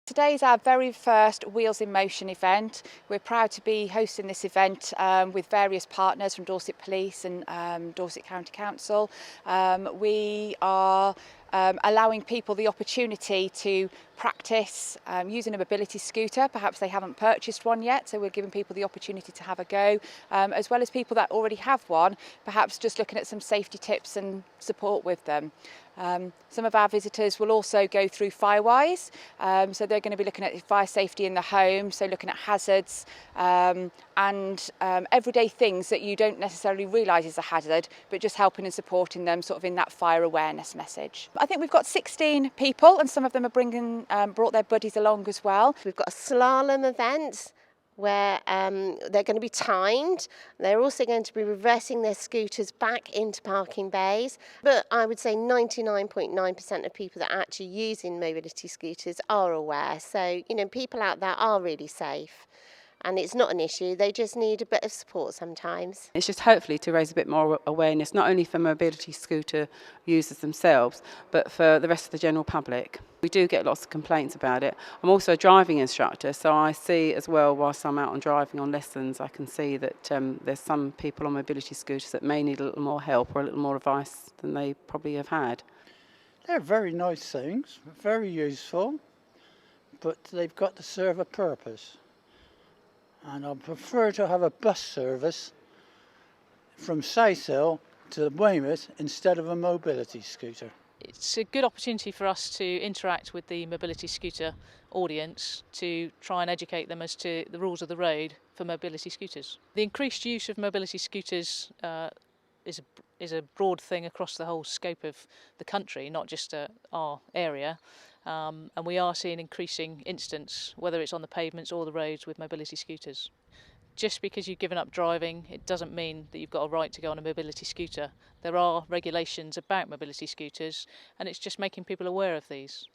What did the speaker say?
Today's our very first Wheels in Motion event. We're proud to be hosting this event with various partners from Dorset Police and Dorset County Council. We are allowing people the opportunity to practice using a mobility scooter. Perhaps they haven't purchased one yet, so we're giving people the opportunity to have a go, as well as people that already have one, perhaps just looking at some safety tips and support with them. Some of our visitors will also go through Firewise, so they're going to be looking at fire safety in the home, so looking at hazards and everyday things that you don't necessarily realise is a hazard, but just helping and supporting them sort of in that fire awareness message. I think we've got 16 people, and some of them are brought their buddies along as well. We've got a slalom event where they're going to be timed. They're also going to be reversing their scooters back into parking bays. But I would say 99.9% of people that are actually using mobility scooters are aware. So, people out there are really safe. And it's not an issue, they just need a bit of support sometimes. It's just hopefully to raise a bit more awareness, not only for mobility scooter users themselves, but for the rest of the general public. We do get lots of complaints about it. I'm also a driving instructor, so I see as well, whilst I'm out on driving on lessons, I can see that there's some people on mobility scooters that may need a little more help or a little more advice than they probably have had. They're very nice things, very useful, but they've got to serve a purpose. And I prefer to have a bus service from Southhill to Weymouth instead of a mobility scooter. It's a good opportunity for us to interact with the mobility scooter audience to try and educate them as to the rules of the road for mobility scooters. The increased use of mobility scooters is a broad thing across the whole scope of the country, not just our area. And we are seeing increasing incidents, whether it's on the pavements or the roads, with mobility scooters. Just because you've given up driving, it doesn't mean that you've got a right to go on a mobility scooter. There are regulations about mobility scooters, and it's just making people aware of these.